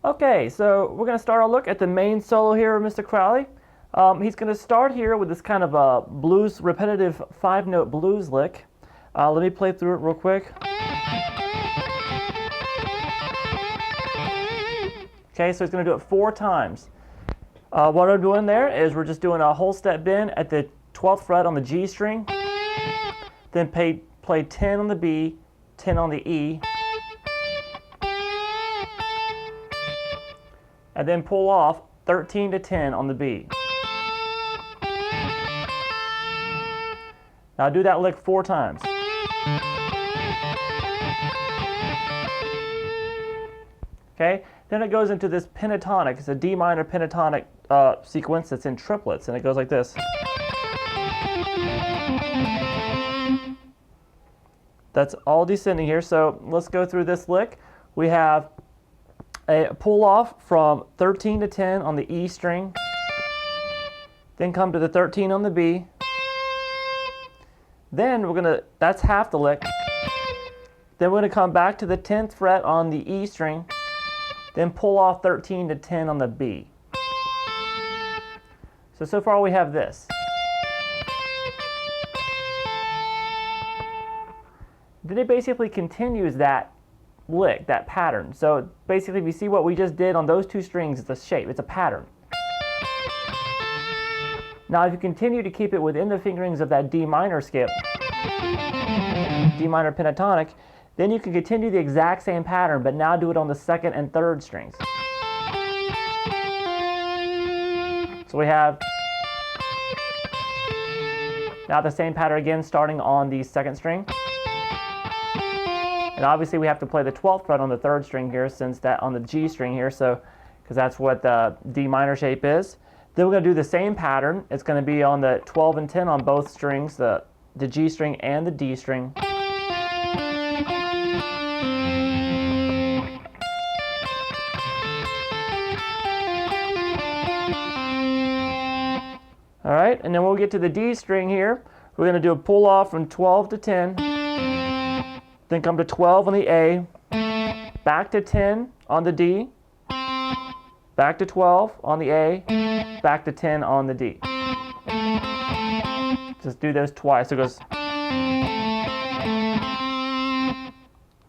Okay, so we're going to start our look at the main solo here of Mr. Crowley. He's going to start here with this kind of a blues, repetitive 5-note blues lick. Let me play through it real quick. Okay, so he's going to do it 4 times. What I'm doing there is we're just doing a whole step bend at the 12th fret on the G string, then play 10 on the B, 10 on the E, and then pull off 13 to 10 on the B. Now do that lick 4 times. Okay, then it goes into this pentatonic. It's a D minor pentatonic sequence that's in triplets, and it goes like this. That's all descending here, so let's go through this lick. We have a pull off from 13 to 10 on the E string, then come to the 13 on the B, then that's half the lick, then we're going to come back to the 10th fret on the E string, then pull off 13 to 10 on the B. So far we have this. Then it basically continues that lick, that pattern. So basically if you see what we just did on those 2 strings, it's a shape, it's a pattern. Now if you continue to keep it within the fingerings of that D minor skip, D minor pentatonic, then you can continue the exact same pattern, but now do it on the 2nd and 3rd strings. So we have now the same pattern again starting on the 2nd string. And obviously we have to play the 12th fret on the 3rd string here, since that on the G string here, so because that's what the D minor shape is. Then we're going to do the same pattern. It's going to be on the 12 and 10 on both strings, the G string and the D string. All right, and then we'll get to the D string here. We're going to do a pull off from 12 to 10. Then come to 12 on the A, back to 10 on the D, back to 12 on the A, back to 10 on the D. Just do those twice. It goes.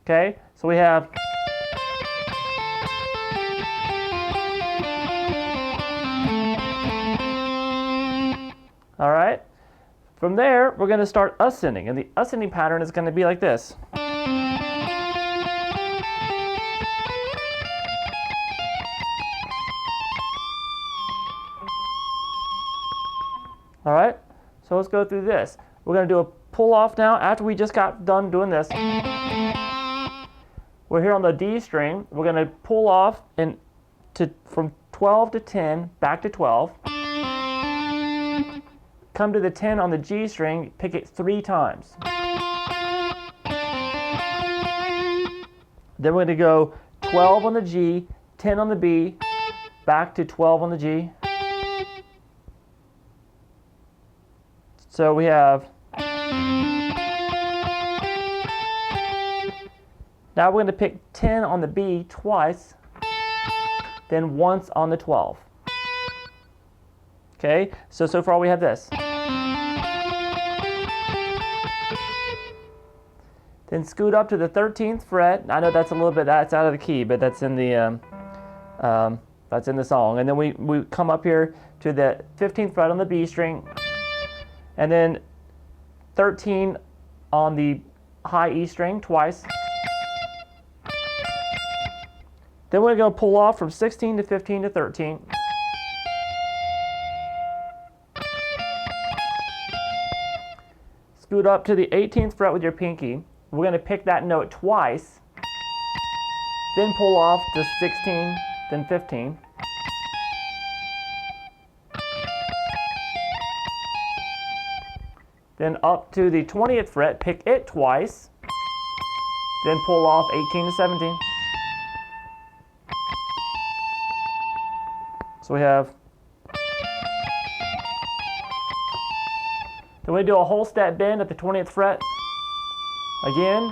Okay, so we have. All right. From there, we're going to start ascending, and the ascending pattern is going to be like this. All right, so let's go through this. We're going to do a pull off now after we just got done doing this. We're here on the D string. We're going to pull off from 12 to 10, back to 12. Come to the 10 on the G string, pick it 3 times. Then we're going to go 12 on the G, 10 on the B, back to 12 on the G. So we have. Now we're going to pick 10 on the B twice, then once on the 12. Okay, so far we have this. Then scoot up to the 13th fret. I know that's a little bit, that's out of the key, but that's in the song. And then we come up here to the 15th fret on the B string, and then 13 on the high E string twice. Then we're going to pull off from 16 to 15 to 13. Scoot up to the 18th fret with your pinky. We're going to pick that note twice, then pull off to 16, then 15. Then up to the 20th fret, pick it twice, then pull off 18 to 17. So we have. Then we do a whole step bend at the 20th fret again,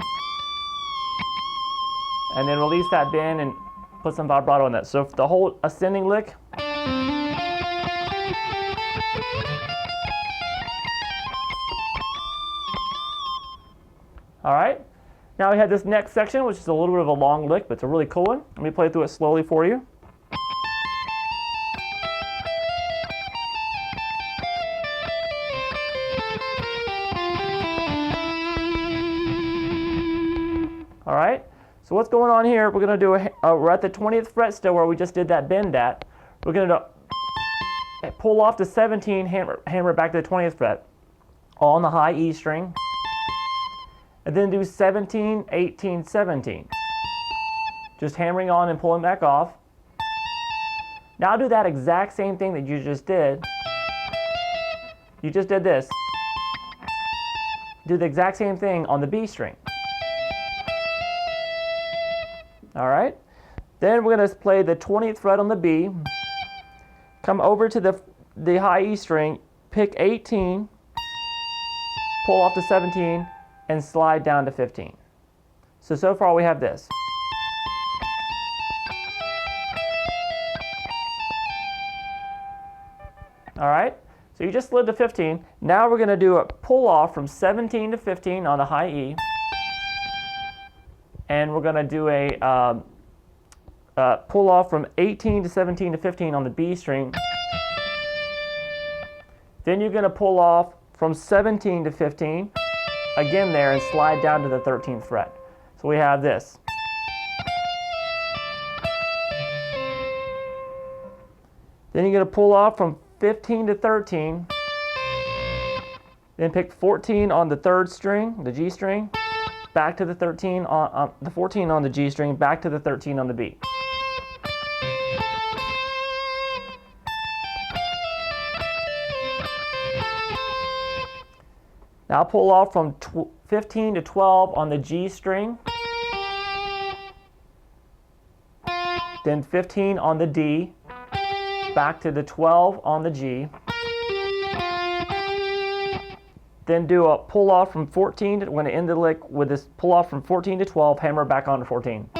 and then release that bend and put some vibrato in that. So the whole ascending lick. All right. Now we have this next section, which is a little bit of a long lick, but it's a really cool one. Let me play through it slowly for you. All right, so what's going on here? We're going to do we're at the 20th fret still where we just did that bend at. We're going to pull off the 17, hammer back to the 20th fret, all on the high E string, and then do 17, 18, 17. Just hammering on and pulling back off. Now do that exact same thing that you just did. You just did this. Do the exact same thing on the B string. All right, then we're going to play the 20th fret on the B, come over to the high E string, pick 18, pull off to 17, and slide down to 15. So far we have this. All right, so you just slid to 15. Now we're going to do a pull off from 17 to 15 on the high E. And we're going to do a pull off from 18 to 17 to 15 on the B string. Then you're going to pull off from 17 to 15, again there, and slide down to the 13th fret. So we have this. Then you're going to pull off from 15 to 13, then pick 14 on the 3rd string, the G string, back to the 13 on the 14 on the G string, back to the 13 on the B. Now pull off from 15 to 12 on the G string, then 15 on the D, back to the 12 on the G. Then do a pull off from 14 to, when it end the lick with this pull off from 14 to 12, hammer back onto 14.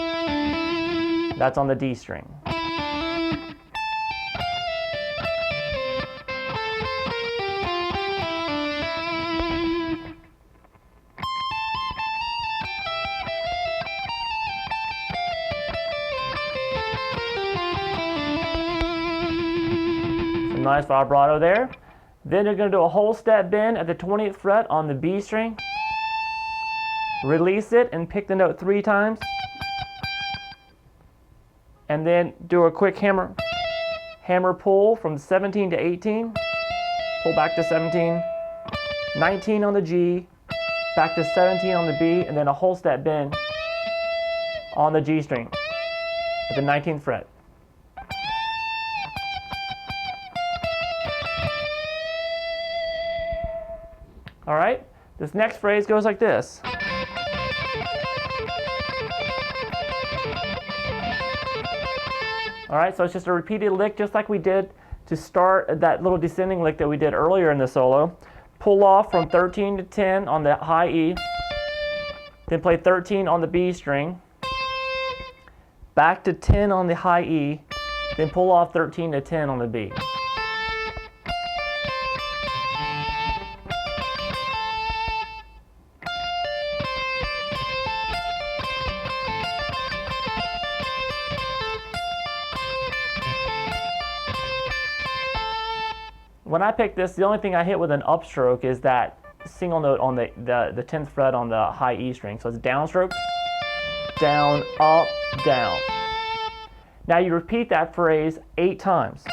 That's on the D string. Some nice vibrato there. Then you're going to do a whole step bend at the 20th fret on the B string. Release it and pick the note 3 times. And then do a quick hammer pull from 17 to 18. Pull back to 17. 19 on the G. Back to 17 on the B. And then a whole step bend on the G string at the 19th fret. All right, this next phrase goes like this. All right, so it's just a repeated lick, just like we did to start that little descending lick that we did earlier in the solo. Pull off from 13 to 10 on the high E, then play 13 on the B string, back to 10 on the high E, then pull off 13 to 10 on the B. When I pick this, the only thing I hit with an upstroke is that single note on the 10th fret on the high E string. So it's downstroke, down, up, down. Now you repeat that phrase 8 times.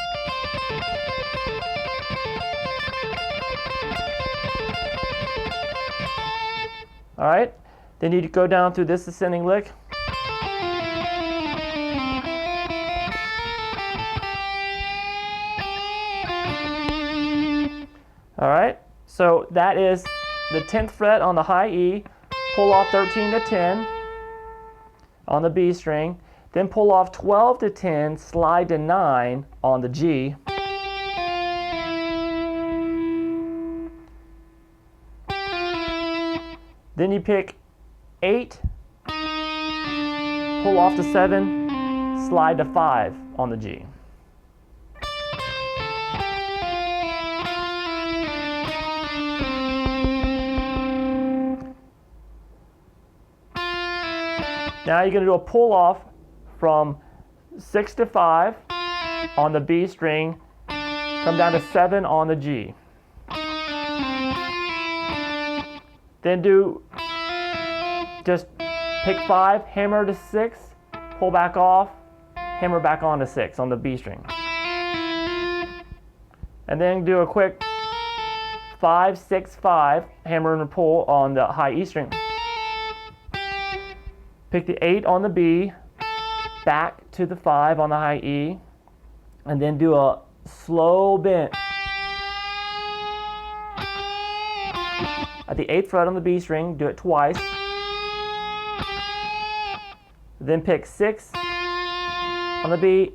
All right, then you go down through this ascending lick. All right, so that is the 10th fret on the high E, pull off 13 to 10 on the B string, then pull off 12 to 10, slide to 9 on the G. Then you pick 8, pull off to 7, slide to 5 on the G. Now you're going to do a pull off from 6 to 5 on the B string, come down to 7 on the G. Then just pick 5, hammer to 6, pull back off, hammer back on to 6 on the B string. And then do a quick 5, 6, 5, hammer and pull on the high E string. Pick the 8 on the B, back to the 5 on the high E, and then do a slow bend at the 8th fret on the B string. Do it twice. Then pick 6 on the B,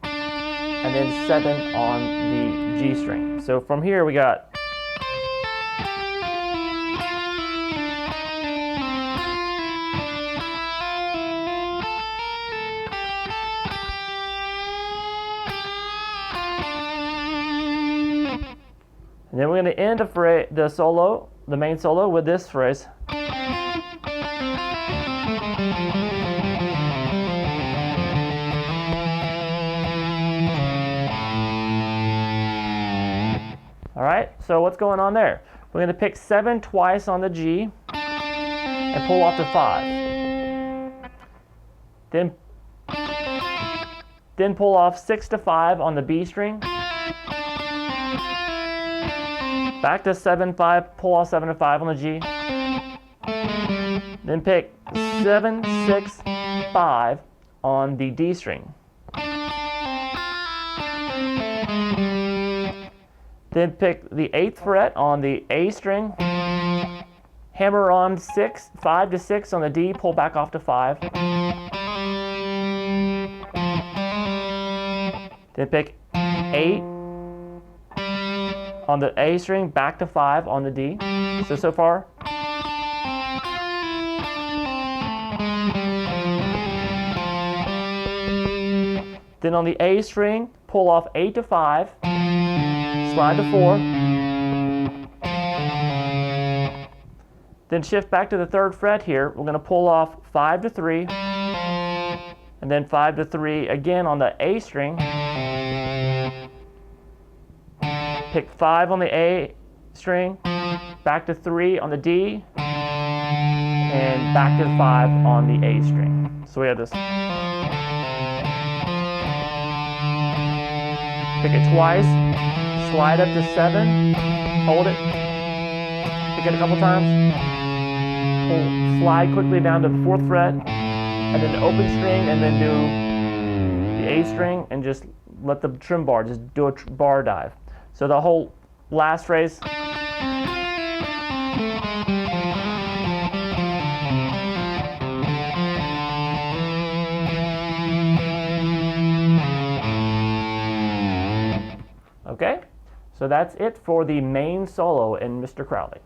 and then 7 on the G string. So from here we got and then we're going to end the solo, the main solo, with this phrase. All right, so what's going on there? We're going to pick 7 twice on the G and pull off to 5. Then pull off 6 to 5 on the B string. Back to 7, 5, pull off 7 to 5 on the G. Then pick 7, 6, 5 on the D string. Then pick the 8th fret on the A string. Hammer on 6, 5 to 6 on the D, pull back off to 5. Then pick 8 on the A string, back to 5 on the D. So far. Then on the A string, pull off 8 to 5, slide to 4. Then shift back to the 3rd fret here. We're going to pull off 5 to 3, and then 5 to 3 again on the A string. Pick 5 on the A string, back to 3 on the D, and back to 5 on the A string. So we have this. Pick it twice, slide up to 7, hold it, pick it a couple times, pull, slide quickly down to the 4th fret, and then the open string, and then do the A string, and just let the trim bar, just do a bar dive. So the whole last phrase. Okay, so that's it for the main solo in Mr. Crowley.